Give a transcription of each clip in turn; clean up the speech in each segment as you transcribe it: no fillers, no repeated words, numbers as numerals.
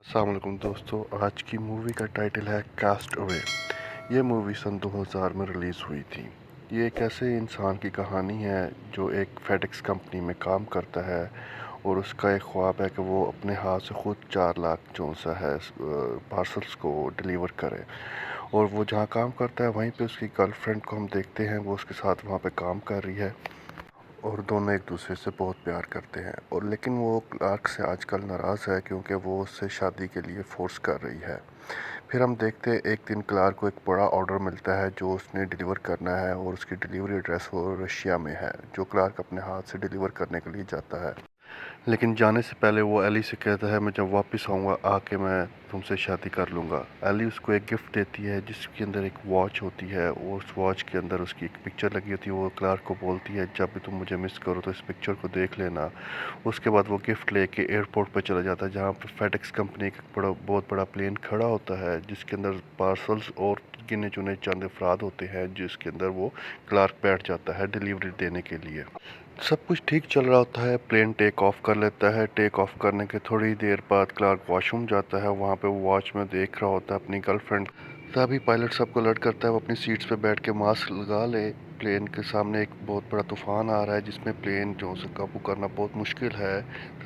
السلام علیکم دوستو، آج کی مووی کا ٹائٹل ہے کاسٹ اوے۔ یہ مووی سن 2000 میں ریلیز ہوئی تھی۔ یہ ایک ایسے انسان کی کہانی ہے جو ایک فیڈیکس کمپنی میں کام کرتا ہے اور اس کا ایک خواب ہے کہ وہ اپنے ہاتھ سے خود 4 لاکھ جو سا ہے پارسلز کو ڈیلیور کرے، اور وہ جہاں کام کرتا ہے وہیں پہ اس کی گرل فرینڈ کو ہم دیکھتے ہیں، وہ اس کے ساتھ وہاں پہ کام کر رہی ہے اور دونوں ایک دوسرے سے بہت پیار کرتے ہیں، اور لیکن وہ کلارک سے آج کل ناراض ہے کیونکہ وہ اس سے شادی کے لیے فورس کر رہی ہے۔ پھر ہم دیکھتے ہیں ایک دن کلارک کو ایک بڑا آرڈر ملتا ہے جو اس نے ڈیلیور کرنا ہے، اور اس کی ڈیلیوری ایڈریس وہ رشیا میں ہے، جو کلارک اپنے ہاتھ سے ڈیلیور کرنے کے لیے جاتا ہے۔ لیکن جانے سے پہلے وہ ایلی سے کہتا ہے میں جب واپس آؤں گا آ کے میں تم سے شادی کر لوں گا۔ ایلی اس کو ایک گفٹ دیتی ہے جس کے اندر ایک واچ ہوتی ہے، اور اس واچ کے اندر اس کی ایک پکچر لگی ہوتی ہے۔ وہ کلارک کو بولتی ہے جب بھی تم مجھے مس کرو تو اس پکچر کو دیکھ لینا۔ اس کے بعد وہ گفٹ لے کے ایئرپورٹ پہ چلا جاتا ہے جہاں پہ فیڈیکس کمپنی کا بہت بڑا پلین کھڑا ہوتا ہے، جس کے اندر پارسلز اور گنے چنے چند افراد ہوتے ہیں، جس کے اندر وہ کلارک بیٹھ جاتا ہے ڈیلیوری دینے کے لیے۔ سب کچھ ٹھیک چل رہا ہوتا ہے، پلین ٹیک آف کر لیتا ہے۔ ٹیک آف کرنے کے تھوڑی دیر بعد کلارک واش روم جاتا ہے، وہاں پہ وہ واچ میں دیکھ رہا ہوتا ہے اپنی گرل فرینڈ۔ تبھی پائلٹ سب کو الرٹ کرتا ہے وہ اپنی سیٹس پہ بیٹھ کے ماسک لگا لے۔ پلین کے سامنے ایک بہت بڑا طوفان آ رہا ہے جس میں پلین جو سے قابو کرنا بہت مشکل ہے۔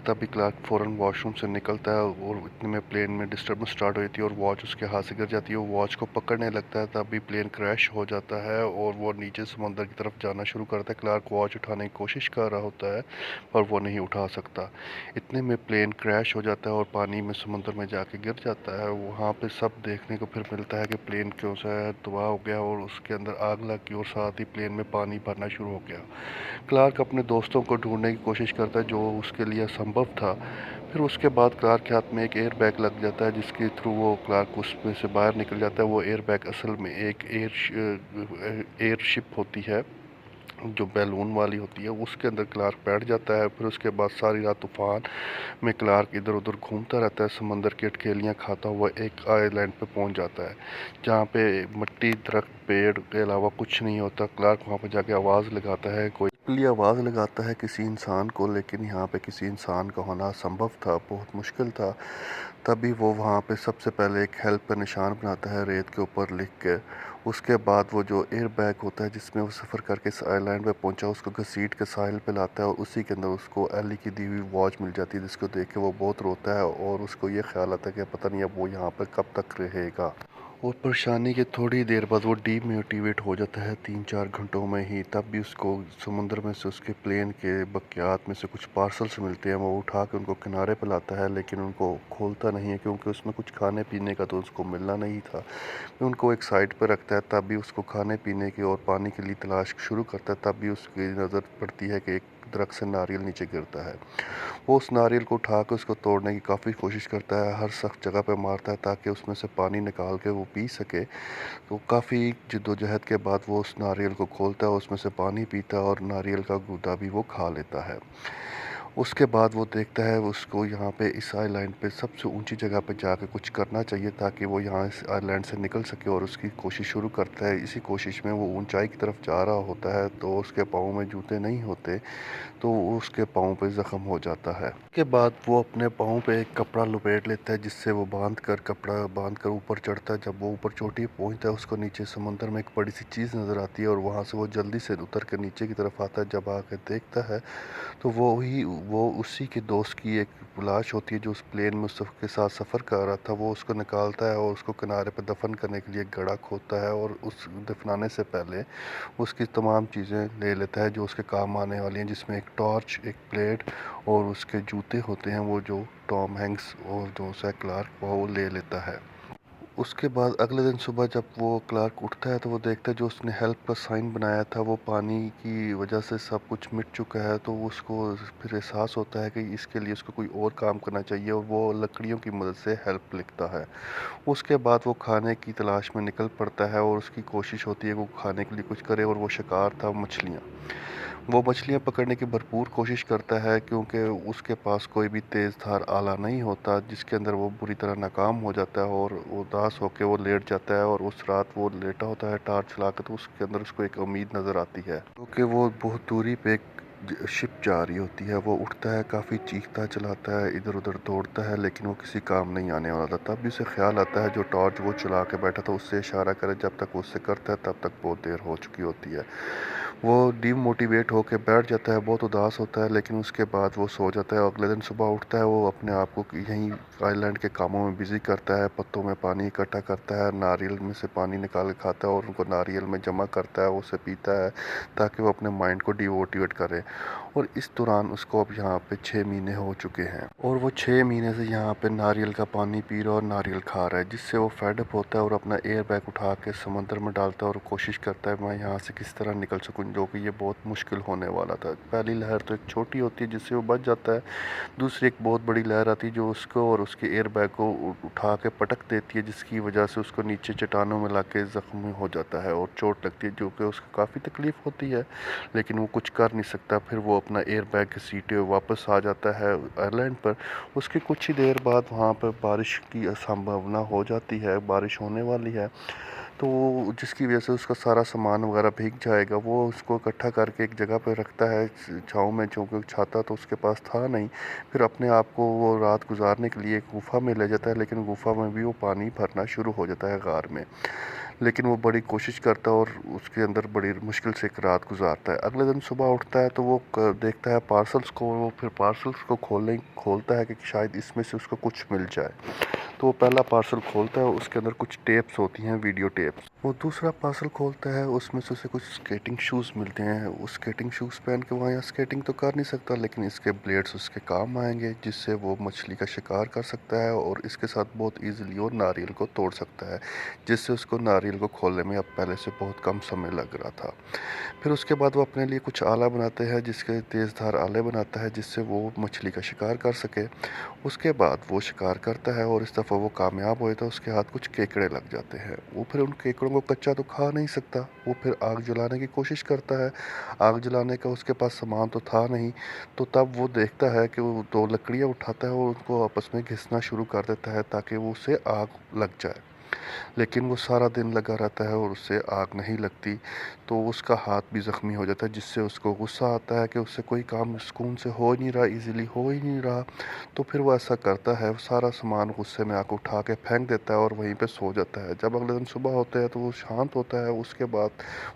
تبھی کلارک فوراً واش روم سے نکلتا ہے، اور اتنے میں پلین میں ڈسٹربنس سٹارٹ ہوئی تھی اور واچ اس کے ہاتھ سے گر جاتی ہے۔ وہ واچ کو پکڑنے لگتا ہے، تبھی پلین کریش ہو جاتا ہے اور وہ نیچے سمندر کی طرف جانا شروع کرتا ہے۔ کلارک واچ اٹھانے کی کوشش کر رہا ہوتا ہے پر وہ نہیں اٹھا سکتا۔ اتنے میں پلین کریش ہو جاتا ہے اور پانی میں سمندر میں جا کے گر جاتا ہے۔ وہاں پہ سب دیکھنے کو پھر ملتا ہے کہ پلین کیوں سے تباہ ہو گیا اور اس کے اندر آگ لگ گئی، اور ساتھ ہی پلین میں پانی بھرنا شروع ہو گیا۔ کلارک اپنے دوستوں کو ڈھونڈنے کی کوشش کرتا ہے جو اس کے لیے اسمبھو تھا۔ پھر اس کے بعد کلارک کے ہاتھ میں ایک ایئر بیگ لگ جاتا ہے جس کے تھرو وہ کلارک اس میں سے باہر نکل جاتا ہے۔ وہ ایئر بیگ اصل میں ایک ایئر شپ ہوتی ہے جو بیلون والی ہوتی ہے، اس کے اندر کلارک بیٹھ جاتا ہے۔ پھر اس کے بعد ساری رات طوفان میں کلارک ادھر ادھر گھومتا رہتا ہے، سمندر کی اٹکیلیاں کھاتا ہوا ایک آئی لینڈ پہ پہنچ جاتا ہے جہاں پہ مٹی، درخت، پیڑ کے علاوہ کچھ نہیں ہوتا۔ کلارک وہاں پہ جا کے آواز لگاتا ہے، کوئی لیے آواز لگاتا ہے کسی انسان کو، لیکن یہاں پہ کسی انسان کا ہونا اسمبھو تھا، بہت مشکل تھا۔ تبھی وہ وہاں پہ سب سے پہلے ایک ہیلپ کا نشان بناتا ہے ریت کے اوپر لکھ کے۔ اس کے بعد وہ جو ایئر بیگ ہوتا ہے جس میں وہ سفر کر کے اس آئی لینڈ پہ پہنچا، اس کو گھسیٹ کے ساحل پہ لاتا ہے، اور اسی کے اندر اس کو ایلی کی دی ہوئی واچ مل جاتی ہے جس کو دیکھ کے وہ بہت روتا ہے، اور اس کو یہ خیال آتا ہے کہ پتہ نہیں اب وہ یہاں پہ کب تک رہے گا۔ اور پریشانی کے تھوڑی دیر بعد وہ ڈی موٹیویٹ ہو جاتا ہے 3-4 گھنٹوں میں ہی۔ تب بھی اس کو سمندر میں سے اس کے پلین کے باقیات میں سے کچھ پارسلز ملتے ہیں، وہ اٹھا کے ان کو کنارے پہ لاتا ہے، لیکن ان کو کھولتا نہیں ہے کیونکہ اس میں کچھ کھانے پینے کا تو اس کو ملنا نہیں تھا۔ ان کو ایک سائڈ پہ رکھتا ہے، تب بھی اس کو کھانے پینے کی اور پانی کے لیے تلاش شروع کرتا ہے۔ تب بھی اس کی نظر پڑتی ہے کہ ایک درخت سے ناریل نیچے گرتا ہے۔ وہ اس ناریل کو اٹھا کے اس کو توڑنے کی کافی کوشش کرتا ہے، ہر سخت جگہ پہ مارتا ہے تاکہ اس میں سے پانی نکال کے وہ پی سکے۔ تو کافی جدوجہد کے بعد وہ اس ناریل کو کھولتا ہے، اس میں سے پانی پیتا ہے، اور ناریل کا گودا بھی وہ کھا لیتا ہے۔ اس کے بعد وہ دیکھتا ہے اس کو یہاں پہ اس آئی لینڈ پہ سب سے اونچی جگہ پہ جا کے کچھ کرنا چاہیے تاکہ وہ یہاں اس آئی لینڈ سے نکل سکے، اور اس کی کوشش شروع کرتا ہے۔ اسی کوشش میں وہ اونچائی کی طرف جا رہا ہوتا ہے تو اس کے پاؤں میں جوتے نہیں ہوتے، تو اس کے پاؤں پہ زخم ہو جاتا ہے۔ اس کے بعد وہ اپنے پاؤں پہ ایک کپڑا لپیٹ لیتا ہے جس سے وہ کپڑا باندھ کر اوپر چڑھتا ہے۔ جب وہ اوپر چوٹی پہنچتا ہے اس کو نیچے سمندر میں ایک بڑی سی چیز نظر آتی ہے، اور وہاں سے وہ جلدی سے اتر کے نیچے کی طرف آتا ہے۔ جب آ کے دیکھتا ہے تو وہ اسی کے دوست کی ایک لاش ہوتی ہے جو اس پلین میں اس کے ساتھ سفر کر رہا تھا۔ وہ اس کو نکالتا ہے اور اس کو کنارے پہ دفن کرنے کے لیے ایک گڑھا کھودتا ہے، اور اس دفنانے سے پہلے اس کی تمام چیزیں لے لیتا ہے جو اس کے کام آنے والی ہیں، جس میں ایک ٹارچ، ایک پلیٹ اور اس کے جوتے ہوتے ہیں، وہ جو ٹام ہینکس اور جو کلارک وہ لے لیتا ہے۔ اس کے بعد اگلے دن صبح جب وہ کلارک اٹھتا ہے تو وہ دیکھتا ہے جو اس نے ہیلپ کا سائن بنایا تھا وہ پانی کی وجہ سے سب کچھ مٹ چکا ہے، تو اس کو پھر احساس ہوتا ہے کہ اس کے لیے اس کو کوئی اور کام کرنا چاہیے، اور وہ لکڑیوں کی مدد سے ہیلپ لکھتا ہے۔ اس کے بعد وہ کھانے کی تلاش میں نکل پڑتا ہے، اور اس کی کوشش ہوتی ہے کہ وہ کھانے کے لیے کچھ کرے، اور وہ شکار تھا مچھلیاں۔ وہ مچھلیاں پکڑنے کی بھرپور کوشش کرتا ہے کیونکہ اس کے پاس کوئی بھی تیز دھار آلہ نہیں ہوتا، جس کے اندر وہ بری طرح ناکام ہو جاتا ہے، اور اداس ہو کے وہ لیٹ جاتا ہے، اور اس رات وہ لیٹا ہوتا ہے ٹارچ چلا کے، تو اس کے اندر اس کو ایک امید نظر آتی ہے کیونکہ وہ بہت دوری پہ ایک शिप जा रही होती है, वो उठता है, काफ़ी चीखता चलाता है, इधर उधर दौड़ता है, लेकिन वो किसी काम नहीं आने वाला था। तब भी उसे ख्याल आता है जो टॉर्च वो चला के बैठा था उससे इशारा करे। जब तक वो उससे करता है तब तक बहुत देर हो चुकी होती है। वो डीमोटिवेट होकर बैठ जाता है, बहुत उदास होता है, लेकिन उसके बाद वो सो जाता है। अगले दिन सुबह उठता है, वो अपने आप को यहीं आइलैंड के कामों में बिजी करता है, पत्तों में पानी इकट्ठा करता है, नारियल में से पानी निकाल के खाता है और उनको नारियल में जमा करता है, उसे पीता है ताकि वो अपने माइंड को डीमोटिवेट करे। और इस दौरान उसको अब यहाँ पे 6 महीने हो चुके हैं और वो 6 महीने से यहाँ पे नारियल का पानी पी रहा है और नारियल खा रहा है, जिससे वो फेडअप होता है और अपना एयर बैग उठा के समंदर में डालता है और कोशिश करता है मैं यहाँ से किस तरह निकल सकूँ, जो कि ये बहुत मुश्किल होने वाला था। पहली लहर तो एक छोटी होती है जिससे वो बच जाता है, दूसरी एक बहुत बड़ी लहर आती है जो उसको और उसके एयर बैग को उठा के पटक देती है, जिसकी वजह से उसको नीचे चट्टानों में ला के ज़ख्मी हो जाता है और चोट लगती है, जो कि उसको काफ़ी तकलीफ़ होती है, लेकिन वो कुछ कर नहीं सकता। फिर वो अपना एयर बैग की सीटें वापस आ जाता है आइलैंड पर। उसके कुछ ही देर बाद वहाँ पर बारिश की संभावना हो जाती है, बारिश होने वाली है, तो जिसकी वजह से उसका सारा सामान वगैरह भीग जाएगा। वो उसको इकट्ठा करके एक जगह पर रखता है छाँव में, क्योंकि छाता तो उसके पास था नहीं। फिर अपने आप को वो रात गुजारने के लिए एक गुफ़ा में ले जाता है, लेकिन गुफ़ा में भी वो पानी भरना शुरू हो जाता है गार में, लेकिन वो बड़ी कोशिश करता है और उसके अंदर बड़ी मुश्किल से एक रात गुजारता है। अगले दिन सुबह उठता है तो वो देखता है पार्सल्स को, और वो फिर पार्सल्स को खोलता है कि शायद इसमें से उसको कुछ मिल जाए। तो वो पहला पार्सल खोलता है, उसके अंदर कुछ टेप्स होती हैं, वीडियो टेप्स। वो दूसरा पार्सल खोलता है, उसमें से उसे कुछ स्केटिंग शूज़ मिलते हैं। वो स्केटिंग शूज़ पहन के वहाँ यहाँ स्केटिंग तो कर नहीं सकता, लेकिन इसके ब्लेड्स उसके काम आएंगे, जिससे वो मछली का शिकार कर सकता है और इसके साथ बहुत ईजिली वो नारियल को तोड़ सकता है, जिससे उसको नारियल को खोलने में अब पहले से बहुत कम समय लग रहा था। फिर उसके बाद वो अपने लिए कुछ आला बनाते हैं, जिसके तेज़ धार आले बनाता है, जिससे वो मछली का शिकार कर सके। उसके बाद वो शिकार करता है और इस दफ़ा वो कामयाब होता है, उसके हाथ कुछ केकड़े लग जाते हैं। वो फिर उन केकड़ों को कच्चा तो खा नहीं सकता, वो फिर आग जलाने की कोशिश करता है। आग जलाने का उसके पास सामान तो था नहीं, तो तब वो देखता है कि वो 2 लकड़ियाँ उठाता है और उनको आपस में घिसना शुरू कर देता है ताकि वो उसे आग लग जाए। लेकिन वो सारा दिन लगा रहता है और उससे आग नहीं लगती, तो उसका हाथ भी ज़ख्मी हो जाता है, जिससे उसको गुस्सा आता है कि उससे कोई काम सुकून से हो ही नहीं रहा, इजीली हो ही नहीं रहा। तो फिर वो ऐसा करता है, सारा सामान गुस्से में आकर उठा के फेंक देता है और वहीं पे सो जाता है। जब अगले दिन सुबह होता है तो वो शांत होता है। उसके बाद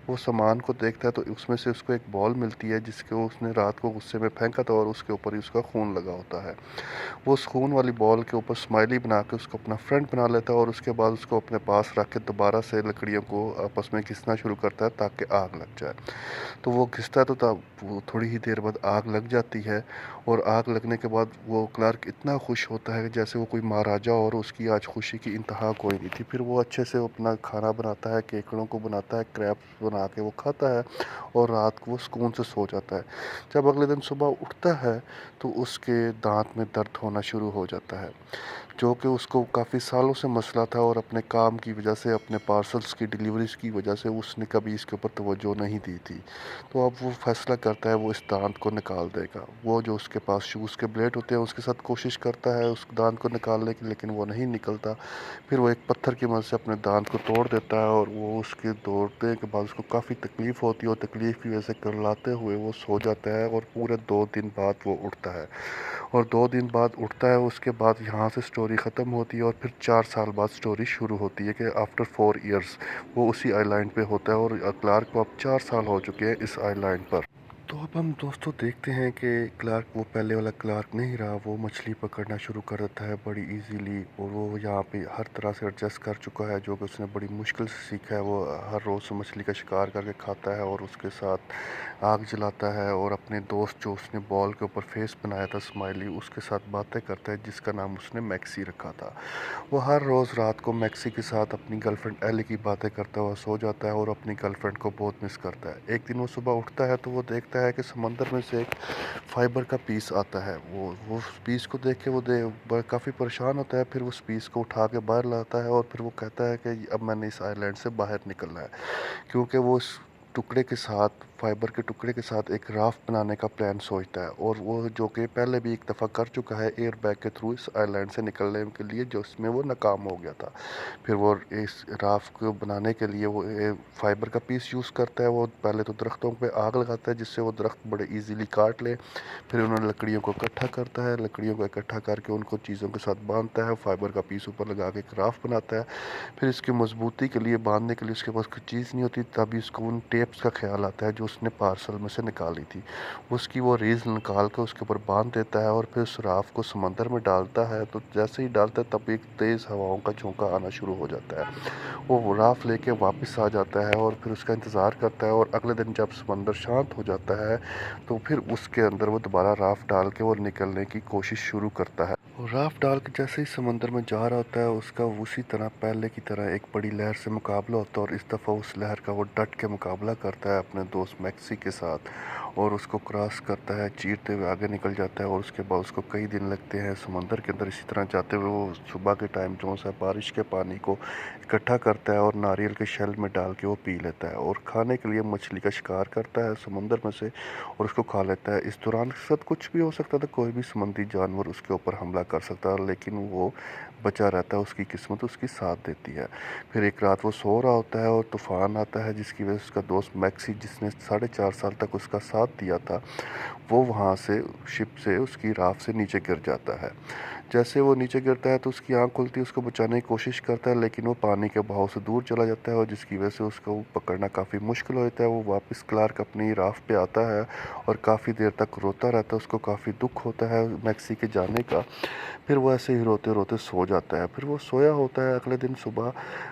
वो सामान को देखता है तो उसमें से उसको एक बॉल मिलती है, जिसको उसने रात को गुस्से में फेंका था और उसके ऊपर ही उसका खून लगा होता है। वो उस खून वाली बॉल के ऊपर स्माइली बना के उसको अपना फ्रेंड बना लेता है और उसके बाद उसको अपने पास रख के दोबारा से लकड़ियों को आपस में घिसना शुरू करता है ताकि आग लग जाए। तो वो घिसता है तो तब वो थोड़ी ही देर बाद आग लग जाती है, और आग लगने के बाद वो क्लार्क इतना खुश होता है जैसे वो कोई महाराजा, और उसकी आज खुशी की इंतहा कोई नहीं थी। फिर वो अच्छे से अपना खाना बनाता है, केकड़ों को बनाता है, क्रैप्स बना के वो खाता है और रात को वो सुकून से सो जाता है। जब अगले दिन सुबह उठता है तो उसके दांत में दर्द होना शुरू हो जाता है, जो कि उसको काफ़ी सालों से मसला था, और अपने काम की वजह से, अपने पार्सल्स की डिलीवरीज की वजह से उसने कभी इसके ऊपर तवज्जो नहीं दी थी। तो अब वो फैसला करता है वो इस दांत को निकाल देगा। वो जो उसके पास शूज़ के ब्लेड होते हैं उसके साथ कोशिश करता है उस दांत को निकालने की, लेकिन वो नहीं निकलता। फिर वो एक पत्थर की मदद से अपने दांत को तोड़ देता है, और वो उसके तोड़ने के बाद उसको काफ़ी तकलीफ़ होती है, और तकलीफ़ की वजह से करलाते हुए वो सो जाता है, और पूरे 2 दिन बाद वो उठता है। और 2 दिन बाद उठता है, उसके बाद यहाँ से स्टोरी ख़त्म होती है, और फिर 4 साल बाद स्टोरी शुरू होती है कि आफ्टर 4 ईयर्स वो उसी आइलैंड पे होता है, और क्लार्क को अब 4 साल हो चुके हैं इस आइलैंड पर। तो अब हम दोस्तों देखते हैं कि क्लार्क वो पहले वाला क्लार्क नहीं रहा। वो मछली पकड़ना शुरू कर देता है बड़ी इजीली, और वो यहाँ पे हर तरह से एडजस्ट कर चुका है, जो कि उसने बड़ी मुश्किल से सीखा है। वो हर रोज़ मछली का शिकार करके खाता है और उसके साथ आग जलाता है, और अपने दोस्त जो उसने बॉल के ऊपर फेस बनाया था स्माइली, उसके साथ बातें करता है, जिसका नाम उसने मैक्सी रखा था। वो हर रोज़ रात को मैक्सी के साथ अपनी गर्लफ्रेंड एली की बातें करता हुआ सो जाता है, और अपनी गर्लफ्रेंड को बहुत मिस करता है। एक दिन वो सुबह उठता है तो वो देखता है कि समंदर में से एक फाइबर का पीस आता है। वो उस पीस को देख के काफ़ी परेशान होता है। फिर उस पीस को उठा के बाहर लाता है, और फिर वो कहता है कि अब मैंने इस आइलैंड से बाहर निकलना है, क्योंकि वो इस टुकड़े के साथ फाइबर के टुकड़े के साथ एक राफ्ट बनाने का प्लान सोचता है, और वो जो कि पहले भी एक दफ़ा कर चुका है एयर बैग के थ्रू इस आइलैंड से निकलने के लिए, जो इसमें वो नाकाम हो गया था। फिर वो इस राफ्ट को बनाने के लिए वो फाइबर का पीस यूज़ करता है। वो पहले तो दरख्तों पे आग लगाता है जिससे वो दरख्त बड़े इजीली काट ले। फिर उन्होंने लकड़ियों को इकट्ठा करता है, लकड़ियों को इकट्ठा करके उनको चीज़ों के साथ बांधता है, फाइबर का पीस ऊपर लगा के एक राफ्ट बनाता है। फिर इसकी मजबूती के लिए, बांधने के लिए उसके पास कोई चीज़ नहीं होती, तभी उसको उन टेप्स का ख्याल आता है जो उसने पार्सल में से निकाली थी। उसकी वो रील निकाल के उसके ऊपर बांध देता है और फिर उस राफ्ट को समंदर में डालता है। तो जैसे ही डालता है तब एक तेज़ हवाओं का झोंका आना शुरू हो जाता है। वो राफ्ट लेके वापस आ जाता है और फिर उसका इंतज़ार करता है, और अगले दिन जब समंदर शांत हो जाता है तो फिर उसके अंदर वो दोबारा राफ्ट डाल के वो निकलने की कोशिश शुरू करता है। और राफ्ट डाल के जैसे ही समंदर में जा रहा होता है, उसका उसी तरह पहले की तरह एक बड़ी लहर से मुकाबला होता है, और इस दफ़ा उस लहर का वो डट के मुकाबला करता है अपने दोस्त मैक्सी के साथ, और उसको क्रॉस करता है, चीरते हुए आगे निकल जाता है। और उसके बाद उसको कई दिन लगते हैं समंदर के अंदर इसी तरह जाते हुए। वो सुबह के टाइम जो सा बारिश के पानी को इकट्ठा करता है और नारियल के शेल में डाल के वो पी लेता है, और खाने के लिए मछली का शिकार करता है समंदर में से और उसको खा लेता है। इस दौरान के साथ कुछ भी हो सकता था, कोई भी समुद्री जानवर उसके ऊपर हमला कर सकता है, लेकिन वो बचा रहता है, उसकी किस्मत उसकी साथ देती है। फिर एक रात वो सो रहा होता है और तूफान आता है, जिसकी वजह से उसका दोस्त मैक्सी, जिसने 4.5 साल तक उसका साथ दिया था, वो वहाँ से शिप से उसकी राफ्ट से नीचे गिर जाता है। जैसे वो नीचे गिरता है तो उसकी आंख खुलती है, उसको बचाने की कोशिश करता है, लेकिन वो पानी के बहाव से दूर चला जाता है, और जिसकी वजह से उसको पकड़ना काफ़ी मुश्किल हो जाता है। वो वापस क्लार्क अपनी राफ्ट पे आता है और काफ़ी देर तक रोता रहता है, उसको काफ़ी दुख होता है मैक्सी के जाने का। फिर वो ऐसे ही रोते रोते सो जाता है। फिर वो सोया होता है, अगले दिन सुबह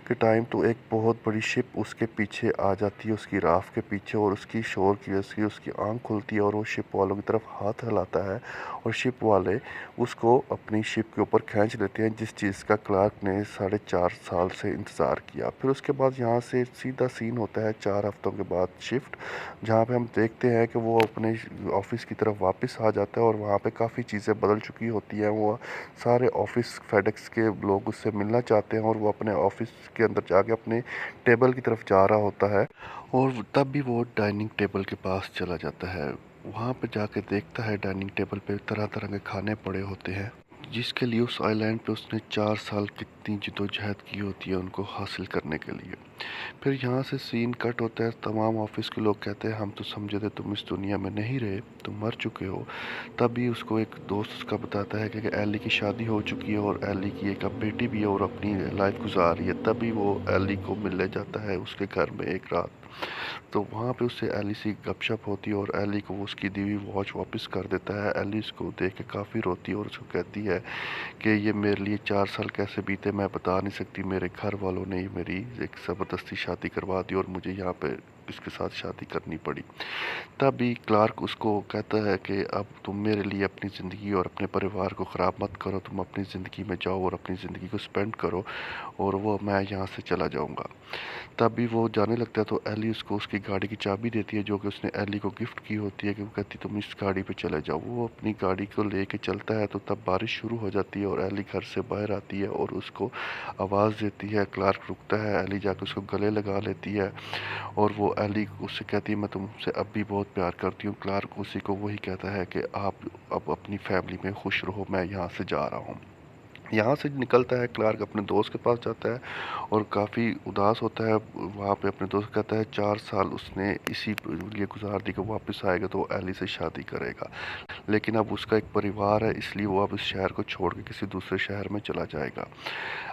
के टाइम तो एक बहुत बड़ी शिप उसके पीछे आ जाती है, उसकी राफ्ट के पीछे, और उसकी शोर की वजह से उसकी आंख खुलती है और वो शिप वालों की तरफ हाथ हिलाता है, और शिप वाले उसको अपनी शिप के ऊपर खींच लेते हैं, जिस चीज़ का क्लार्क ने 4.5 साल से इंतज़ार किया। फिर उसके बाद यहाँ से सीधा सीन होता है 4 हफ्तों के बाद शिफ्ट, जहाँ पे हम देखते हैं कि वो अपने ऑफिस की तरफ वापस आ जाता है, और वहाँ पे काफ़ी चीज़ें बदल चुकी होती हैं। वो सारे ऑफिस फेडेक्स के लोग उससे मिलना चाहते हैं, और वो अपने ऑफिस के अंदर जाके अपने टेबल की तरफ जा रहा होता है, और तब भी वो डाइनिंग टेबल के पास चला जाता है। वहाँ पे जाके देखता है डाइनिंग टेबल पे तरह तरह के खाने पड़े होते हैं, जिसके लिए उस आइलैंड पे उसने 4 साल कितनी जद्दोजहद की होती है उनको हासिल करने के लिए। फिर यहाँ से सीन कट होता है, तमाम ऑफिस के लोग कहते हैं हम तो समझे थे तुम इस दुनिया में नहीं रहे, तुम मर चुके हो। तभी उसको एक दोस्त उसका बताता है कि एली की शादी हो चुकी है, और एली की एक अब बेटी भी है और अपनी लाइफ गुजार रही है। तभी वो एली को मिलने जाता है उसके घर में एक रात। तो वहाँ पे उससे एली से गपशप होती है, और एली को वो उसकी दी हुई वॉच वापस कर देता है। एली इसको देख के काफ़ी रोती है और उसको कहती है कि ये मेरे लिए 4 साल कैसे बीते मैं बता नहीं सकती, मेरे घर वालों ने मेरी एक ज़बरदस्ती शादी करवा दी और मुझे यहाँ पे इसके साथ शादी करनी पड़ी। तभी क्लार्क उसको कहता है कि अब तुम मेरे लिए अपनी ज़िंदगी और अपने परिवार को ख़राब मत करो, तुम अपनी ज़िंदगी में जाओ और अपनी ज़िंदगी को स्पेंड करो, और वो मैं यहाँ से चला जाऊँगा। तभी वो जाने लगता है तो एली उसको उसकी गाड़ी की चाबी देती है, जो कि उसने एली को गिफ्ट की होती है, कि वो कहती तुम इस गाड़ी पे चले जाओ। वो अपनी गाड़ी को लेके चलता है, तो तब बारिश शुरू हो जाती है और एली घर से बाहर आती है और उसको आवाज़ देती है। क्लार्क रुकता है, एली जाकर उसको गले लगा लेती है, और वो एली उससे कहती है मैं तुमसे अब भी बहुत प्यार करती हूँ। क्लार्क उसी को वही कहता है कि आप अब अपनी फैमिली में खुश रहो, मैं यहाँ से जा रहा हूँ। यहाँ से निकलता है, क्लार्क अपने दोस्त के पास जाता है और काफ़ी उदास होता है। वहाँ पे अपने दोस्त कहता है 4 साल उसने इसी लिए गुजार दी कि वापस आएगा तो वो एली से शादी करेगा, लेकिन अब उसका एक परिवार है, इसलिए वो अब इस शहर को छोड़ के किसी दूसरे शहर में चला जाएगा।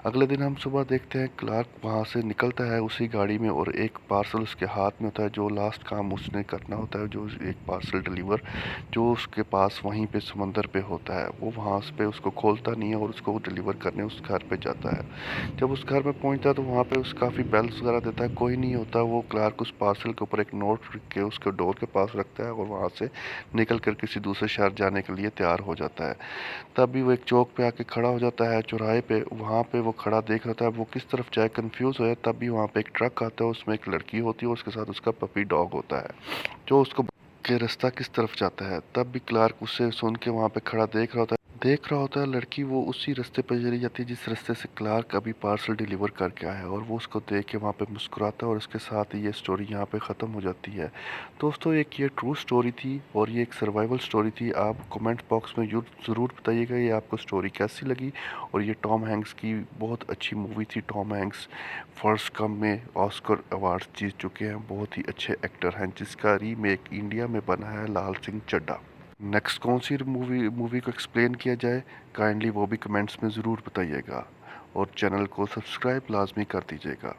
अगले दिन हम सुबह देखते हैं क्लार्क वहाँ से निकलता है उसी गाड़ी में, और एक पार्सल उसके हाथ में होता है, जो लास्ट काम उसने करना होता है, जो एक पार्सल डिलीवर जो उसके पास वहीं पे समंदर पे होता है। वो वहाँ पे उसको खोलता नहीं है और उसको डिलीवर करने उस घर पे जाता है। जब उस घर में पहुँचता है तो वहाँ पे उस काफ़ी बेल्स वगैरह देता है, कोई नहीं होता। वो क्लार्क उस पार्सल के ऊपर एक नोट लिख के उसके डोर के पास रखता है और वहाँ से निकल कर किसी दूसरे शहर जाने के लिए तैयार हो जाता है। तभी वो एक चौक पे आके खड़ा हो जाता है चौराहे पे, वहाँ पे वो खड़ा देख रहा था वो किस तरफ जाए, कंफ्यूज हो जाए। तभी वहाँ पे एक ट्रक आता है, उसमें एक लड़की होती है और उसके साथ उसका पपी डॉग होता है, जो उसको के रास्ता किस तरफ जाता है। तब भी क्लार्क उससे सुन के वहाँ पे खड़ा देख रहा होता है। देख रहा होता है लड़की, वो उसी रास्ते पर चली जाती है जिस रास्ते से क्लार्क अभी पार्सल डिलीवर करके आया है, और वो उसको देख के वहाँ पे मुस्कुराता है, और उसके साथ ही ये स्टोरी यहाँ पे ख़त्म हो जाती है। दोस्तों, एक ये ट्रू स्टोरी थी और ये एक सर्वाइवल स्टोरी थी। आप कमेंट बॉक्स में ज़रूर बताइएगा ये आपको स्टोरी कैसी लगी। और ये टॉम हैंक्स की बहुत अच्छी मूवी थी। टॉम हैंक्स फर्स्ट कम में ऑस्कर अवार्ड जीत चुके हैं, बहुत ही अच्छे एक्टर हैं, जिसका रीमेक इंडिया में बना है लाल सिंह चड्ढा। नेक्स्ट कौन सी मूवी को एक्सप्लेन किया जाए, काइंडली वो भी कमेंट्स में ज़रूर बताइएगा, और चैनल को सब्सक्राइब लाजमी कर दीजिएगा।